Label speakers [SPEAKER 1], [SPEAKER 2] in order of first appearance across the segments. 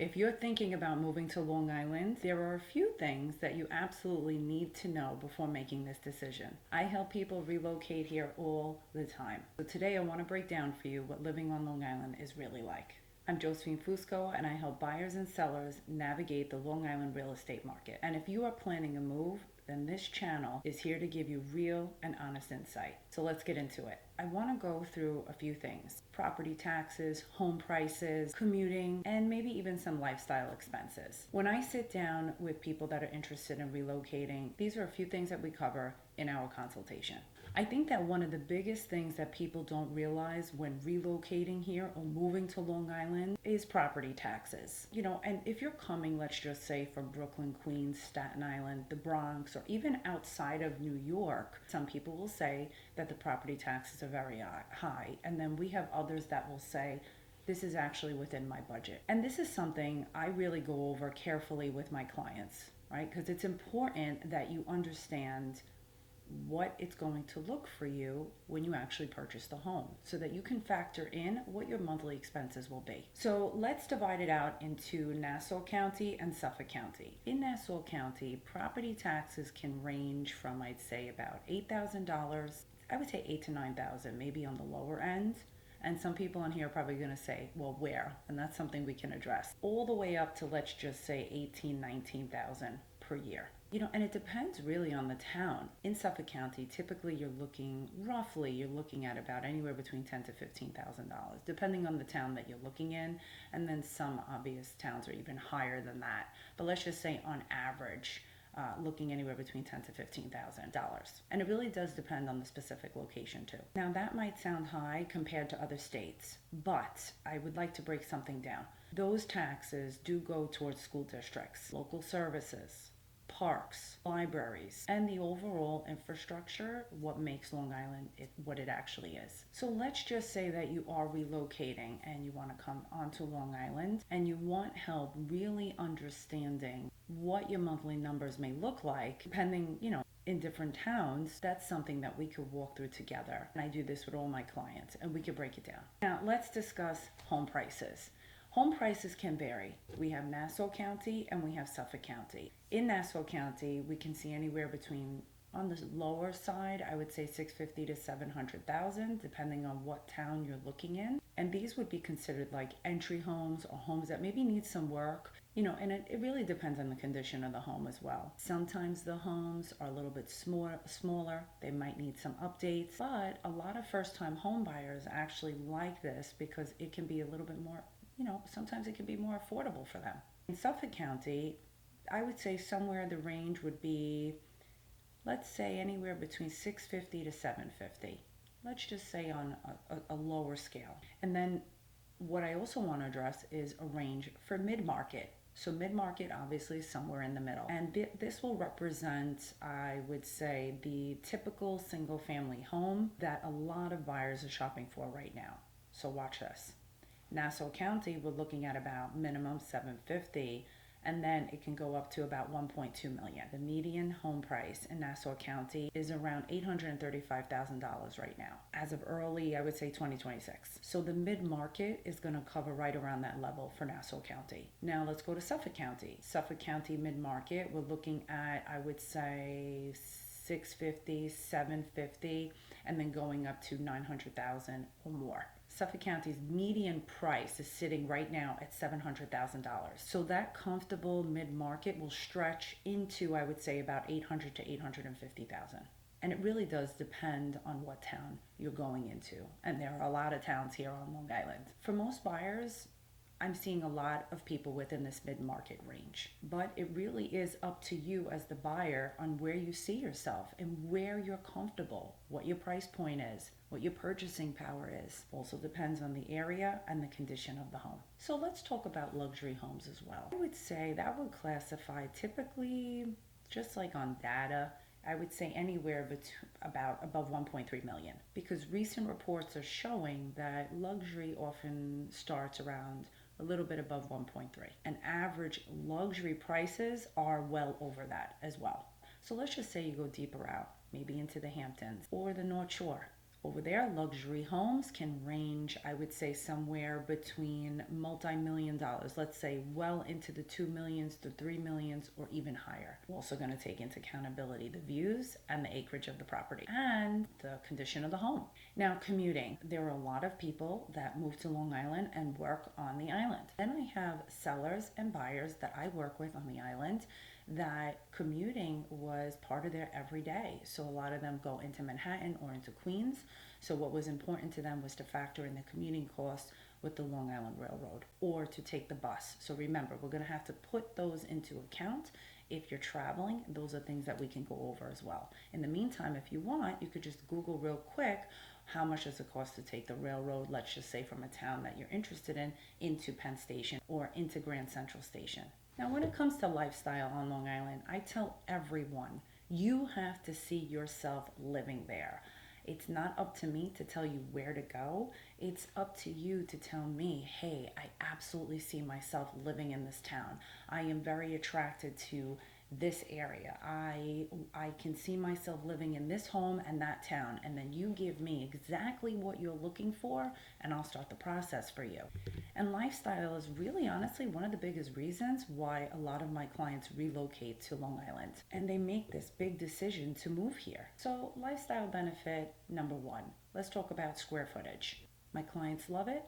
[SPEAKER 1] If you're thinking about moving to Long Island, there are a few things that you absolutely need to know before making this decision. I help people relocate here all the time. So today I want to break down for you what living on Long Island is really like. I'm Josephine Fusco, and I help buyers and sellers navigate the Long Island real estate market. And if you are planning a move, then this channel is here to give you real and honest insight. So let's get into it. I want to go through a few things: property taxes, home prices, commuting, and maybe even some lifestyle expenses. When I sit down with people that are interested in relocating, these are a few things that we cover in our consultation. I think that one of the biggest things that people don't realize when relocating here or moving to Long Island is property taxes. And if you're coming, let's just say from Brooklyn, Queens, Staten Island, the Bronx, or even outside of New York, some people will say that the property taxes are very high. And then we have others that will say, this is actually within my budget. And this is something I really go over carefully with my clients, right? Because it's important that you understand what it's going to look for you when you actually purchase the home so that you can factor in what your monthly expenses will be. So let's divide it out into Nassau County and Suffolk County. In Nassau County, property taxes can range from, I'd say, about $8,000. I would say $8,000 to $9,000, maybe on the lower end. And some people on here are probably going to say, well, where? And that's something we can address. All the way up to, let's just say, $18,000, $19,000 per year. And it depends really on the town. In Suffolk County, typically you're looking at about anywhere between $10,000 to $15,000, depending on the town that you're looking in. And then some obvious towns are even higher than that. But let's just say on average, looking anywhere between $10,000 to $15,000. And it really does depend on the specific location too. Now that might sound high compared to other states, but I would like to break something down. Those taxes do go towards school districts, local services, parks, libraries, and the overall infrastructure, what makes Long Island what it actually is. So let's just say that you are relocating and you want to come onto Long Island and you want help really understanding what your monthly numbers may look like, depending, in different towns. That's something that we could walk through together. And I do this with all my clients and we could break it down. Now let's discuss home prices. Home prices can vary. We have Nassau County and we have Suffolk County. In Nassau County, we can see anywhere between, on the lower side, I would say $650,000 to $700,000, depending on what town you're looking in. And these would be considered like entry homes or homes that maybe need some work, and it really depends on the condition of the home as well. Sometimes the homes are a little bit smaller. They might need some updates, but a lot of first-time home buyers actually like this because it can be a little bit more, sometimes it can be more affordable for them. In Suffolk County, I would say somewhere the range would be, let's say anywhere between $650,000 to $750,000. Let's just say on a lower scale. And then what I also want to address is a range for mid-market. So mid-market obviously is somewhere in the middle. And this will represent, I would say, the typical single-family home that a lot of buyers are shopping for right now. So watch this. Nassau County, we're looking at about minimum $750,000, and then it can go up to about $1.2 million. The median home price in Nassau County is around $835,000 right now, as of early, I would say 2026. So the mid-market is going to cover right around that level for Nassau County. Now let's go to Suffolk County. Suffolk County mid-market, we're looking at, I would say, $650,000, $750,000, and then going up to $900,000 or more. Suffolk County's median price is sitting right now at $700,000. So that comfortable mid-market will stretch into, I would say, about $800,000 to $850,000. And it really does depend on what town you're going into. And there are a lot of towns here on Long Island. For most buyers, I'm seeing a lot of people within this mid-market range, but it really is up to you as the buyer on where you see yourself and where you're comfortable, what your price point is, what your purchasing power is. Also depends on the area and the condition of the home. So let's talk about luxury homes as well. I would say that would classify typically, just like on data, I would say anywhere about above 1.3 million, because recent reports are showing that luxury often starts around a little bit above 1.3, and average luxury prices are well over that as well. So let's just say you go deeper out, maybe into the Hamptons or the North Shore Over there, luxury homes can range, I would say, somewhere between multi-million dollars, let's say well into the 2 millions to 3 millions or even higher. We're also going to take into accountability the views and the acreage of the property and the condition of the home. Now, commuting. There are a lot of people that move to Long Island and work on the island. Then I have sellers and buyers that I work with on the island that commuting was part of their everyday. So a lot of them go into Manhattan or into Queens. So what was important to them was to factor in the commuting costs with the Long Island Railroad or to take the bus. So remember, we're going to have to put those into account. If you're traveling, those are things that we can go over as well. In the meantime, if you want, you could just Google real quick, how much does it cost to take the railroad, let's just say from a town that you're interested in, into Penn Station or into Grand Central Station. Now, when it comes to lifestyle on Long Island, I tell everyone, you have to see yourself living there. It's not up to me to tell you where to go. It's up to you to tell me, hey, I absolutely see myself living in this town. I am very attracted to this area. I can see myself living in this home and that town. And then you give me exactly what you're looking for and I'll start the process for you. And lifestyle is really honestly one of the biggest reasons why a lot of my clients relocate to Long Island and they make this big decision to move here. So lifestyle benefit number one, let's talk about square footage. My clients love it.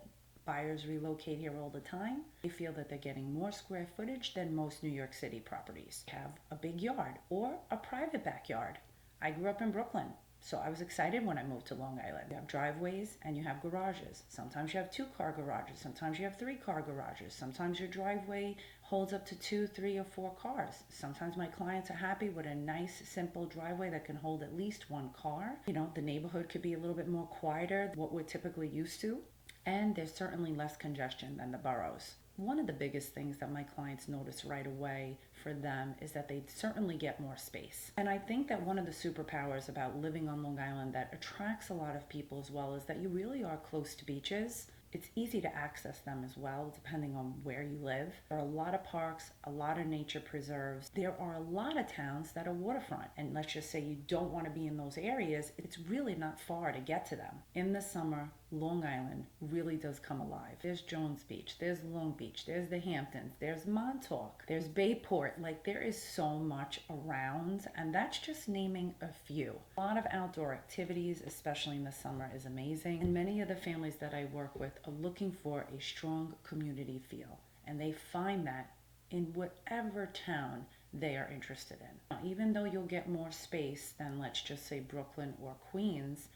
[SPEAKER 1] Buyers relocate here all the time. They feel that they're getting more square footage than most New York City properties. Have a big yard or a private backyard. I grew up in Brooklyn, so I was excited when I moved to Long Island. You have driveways and you have garages. Sometimes you have 2-car garages. Sometimes you have 3-car garages. Sometimes your driveway holds up to 2, 3, or 4 cars. Sometimes my clients are happy with a nice, simple driveway that can hold at least 1 car. You know, the neighborhood could be a little bit more quieter than what we're typically used to. And there's certainly less congestion than the boroughs. One of the biggest things that my clients notice right away for them is that they certainly get more space. And I think that one of the superpowers about living on Long Island that attracts a lot of people as well is that you really are close to beaches. It's easy to access them as well, depending on where you live. There are a lot of parks, a lot of nature preserves. There are a lot of towns that are waterfront. And let's just say you don't want to be in those areas, it's really not far to get to them. In the summer, Long Island really does come alive. There's Jones Beach, there's Long Beach, there's the Hamptons, there's Montauk, there's Bayport. Like there is so much around, and that's just naming a few. A lot of outdoor activities, especially in the summer, is amazing. And many of the families that I work with are looking for a strong community feel, and they find that in whatever town they are interested in. Now, even though you'll get more space than, let's just say, Brooklyn or Queens,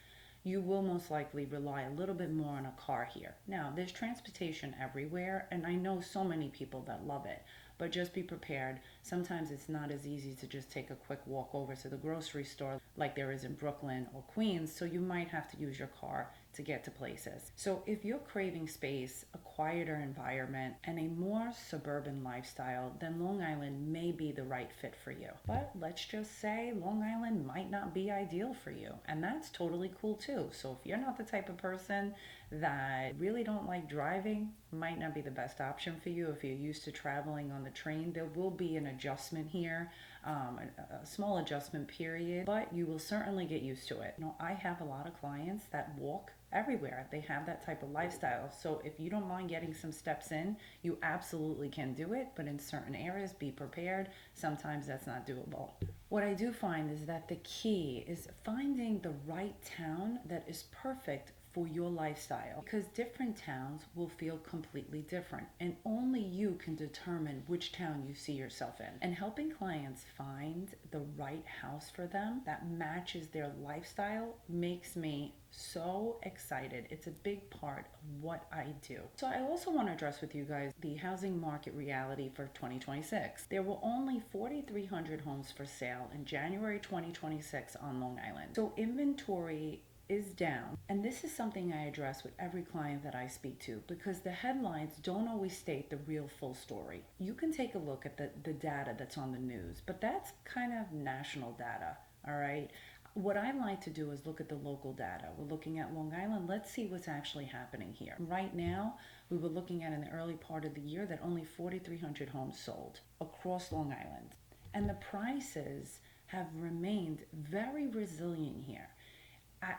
[SPEAKER 1] you will most likely rely a little bit more on a car here. Now, there's transportation everywhere, and I know so many people that love it, but just be prepared. Sometimes it's not as easy to just take a quick walk over to the grocery store like there is in Brooklyn or Queens, so you might have to use your car to get to places. So if you're craving space, a quieter environment, and a more suburban lifestyle, then Long Island may be the right fit for you. But let's just say Long Island might not be ideal for you, and that's totally cool too. So if you're not the type of person that really don't like driving, might not be the best option for you. If you're used to traveling on the train, there will be an adjustment here, a small adjustment period, but you will certainly get used to it. You know, I have a lot of clients that walk everywhere. They have that type of lifestyle. So if you don't mind getting some steps in, you absolutely can do it, but in certain areas, be prepared. Sometimes that's not doable. What I do find is that the key is finding the right town that is perfect for your lifestyle, because different towns will feel completely different, and only you can determine which town you see yourself in. And helping clients find the right house for them that matches their lifestyle makes me so excited. It's a big part of what I do. So I also want to address with you guys the housing market reality for 2026. There were only 4,300 homes for sale in January 2026 on Long Island. So inventory is down. And this is something I address with every client that I speak to, because the headlines don't always state the real full story. You can take a look at the data that's on the news, but that's kind of national data, all right? What I like to do is look at the local data. We're looking at Long Island. Let's see what's actually happening here. Right now, we were looking at in the early part of the year that only 4,300 homes sold across Long Island. And the prices have remained very resilient here.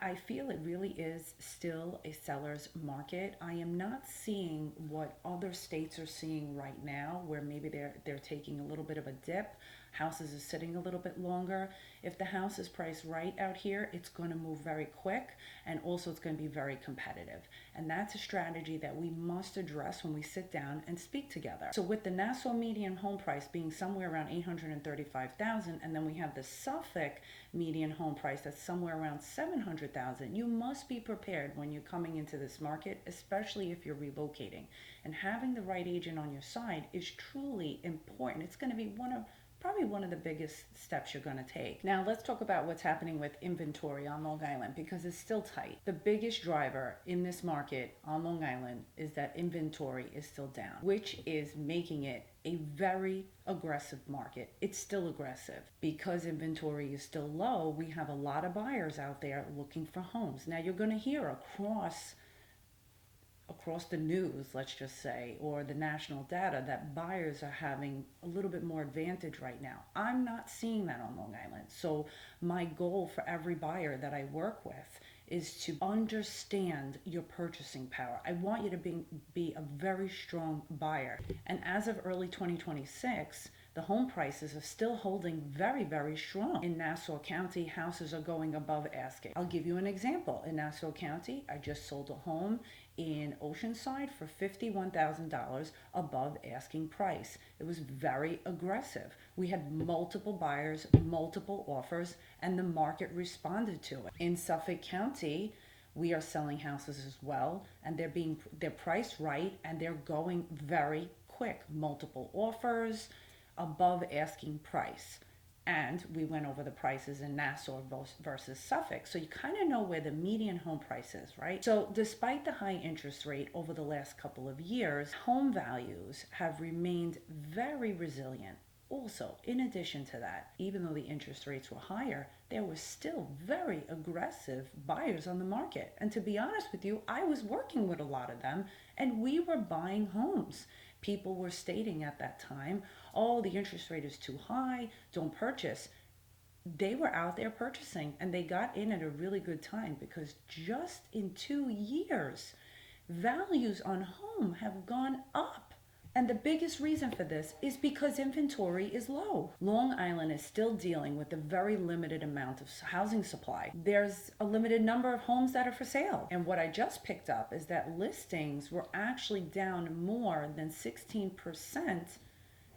[SPEAKER 1] I feel it really is still a seller's market. I am not seeing what other states are seeing right now, where maybe they're taking a little bit of a dip. Houses are sitting a little bit longer. If the house is priced right out here, it's going to move very quick, and also it's going to be very competitive. And that's a strategy that we must address when we sit down and speak together. So with the Nassau median home price being somewhere around 835,000, and then we have the Suffolk median home price that's somewhere around 700,000, you must be prepared when you're coming into this market, especially if you're relocating. And having the right agent on your side is truly important. It's going to be probably one of the biggest steps you're going to take. Now let's talk about what's happening with inventory on Long Island, because it's still tight. The biggest driver in this market on Long Island is that inventory is still down, which is making it a very aggressive market. It's still aggressive because inventory is still low. We have a lot of buyers out there looking for homes. Now you're going to hear across the news, let's just say, or the national data, that buyers are having a little bit more advantage right now. I'm not seeing that on Long Island. So my goal for every buyer that I work with is to understand your purchasing power. I want you to be a very strong buyer. And as of early 2026, the home prices are still holding very, very strong. In Nassau County, houses are going above asking. I'll give you an example. In Nassau County, I just sold a home in Oceanside for $51,000 above asking price. It was very aggressive. We had multiple buyers, multiple offers, and the market responded to it. In Suffolk County, we are selling houses as well, and they're priced right, and they're going very quick. Multiple offers, above asking price. And we went over the prices in Nassau versus Suffolk. So you kind of know where the median home price is, right? So despite the high interest rate over the last couple of years, home values have remained very resilient. Also, in addition to that, even though the interest rates were higher, there were still very aggressive buyers on the market. And to be honest with you, I was working with a lot of them, and we were buying homes. People were stating at that time, oh, the interest rate is too high, don't purchase. They were out there purchasing, and they got in at a really good time, because just in 2 years, values on home have gone up. And the biggest reason for this is because inventory is low. Long Island is still dealing with a very limited amount of housing supply. There's a limited number of homes that are for sale. And what I just picked up is that listings were actually down more than 16%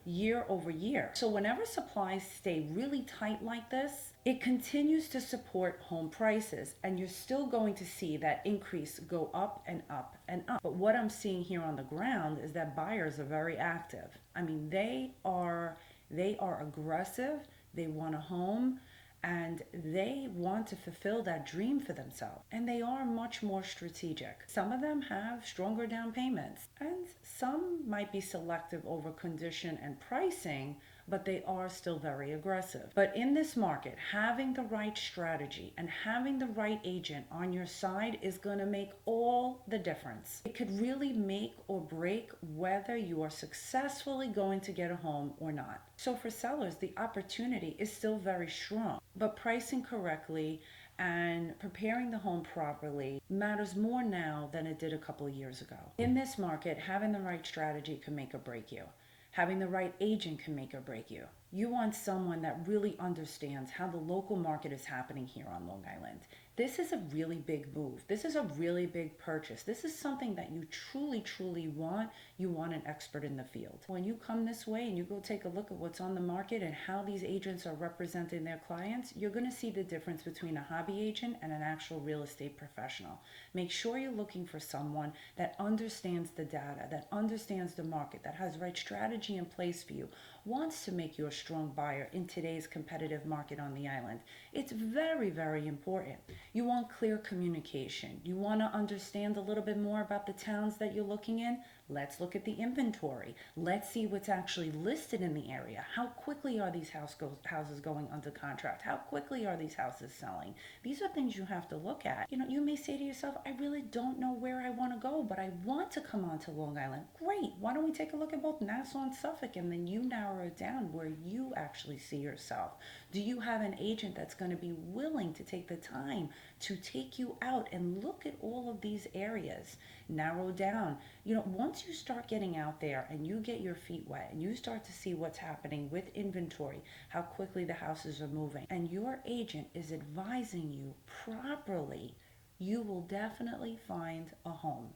[SPEAKER 1] year over year. So whenever supplies stay really tight like this, it continues to support home prices, and you're still going to see that increase go up and up and up. But what I'm seeing here on the ground is that buyers are very active. I mean, they are aggressive. They want a home, and they want to fulfill that dream for themselves. And they are much more strategic. Some of them have stronger down payments, and some might be selective over condition and pricing, but they are still very aggressive. But in this market, having the right strategy and having the right agent on your side is going to make all the difference. It could really make or break whether you are successfully going to get a home or not. So for sellers, the opportunity is still very strong, but pricing correctly and preparing the home properly matters more now than it did a couple of years ago. In this market, having the right strategy can make or break you. Having the right agent can make or break you. You want someone that really understands how the local market is happening here on Long Island. This is a really big move. This is a really big purchase. This is something that you truly, truly want. You want an expert in the field. When you come this way and you go take a look at what's on the market and how these agents are representing their clients, you're going to see the difference between a hobby agent and an actual real estate professional. Make sure you're looking for someone that understands the data, that understands the market, that has the right strategy in place for you, wants to make you a strong buyer in today's competitive market on the island. It's very, very important. You want clear communication. You want to understand a little bit more about the towns that you're looking in. Let's look at the inventory. Let's see what's actually listed in the area. How quickly are these houses going under contract? How quickly are these houses selling? These are things you have to look at. You may say to yourself, I really don't know where I want to go, but I want to come onto Long Island. Great. Why don't we take a look at both Nassau and Suffolk, and then you narrow it down where you actually see yourself. Do you have an agent that's going to be willing to take the time to take you out and look at all of these areas? Narrow down. Once you start getting out there and you get your feet wet and you start to see what's happening with inventory, how quickly the houses are moving, and your agent is advising you properly, you will definitely find a home.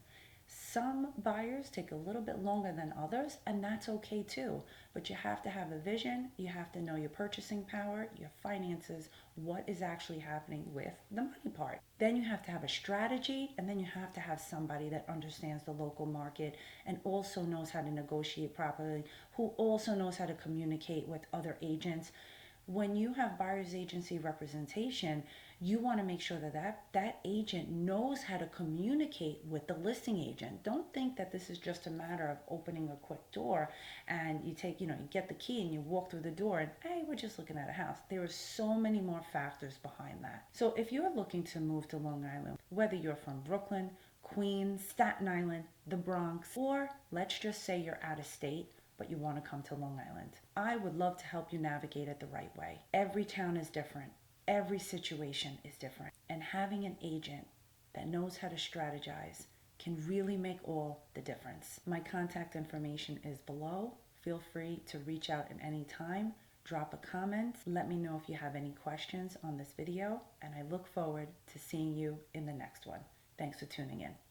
[SPEAKER 1] Some buyers take a little bit longer than others, and that's okay too. But you have to have a vision, you have to know your purchasing power, your finances, what is actually happening with the money part. Then you have to have a strategy, and then you have to have somebody that understands the local market and also knows how to negotiate properly, who also knows how to communicate with other agents. When you have buyer's agency representation, you want to make sure that agent knows how to communicate with the listing agent. Don't think that this is just a matter of opening a quick door and you get the key and you walk through the door and, hey, we're just looking at a house. There are so many more factors behind that. So if you're looking to move to Long Island, whether you're from Brooklyn, Queens, Staten Island, the Bronx, or let's just say you're out of state, but you want to come to Long Island, I would love to help you navigate it the right way. Every town is different. Every situation is different. And having an agent that knows how to strategize can really make all the difference. My contact information is below. Feel free to reach out at any time. Drop a comment. Let me know if you have any questions on this video. And I look forward to seeing you in the next one. Thanks for tuning in.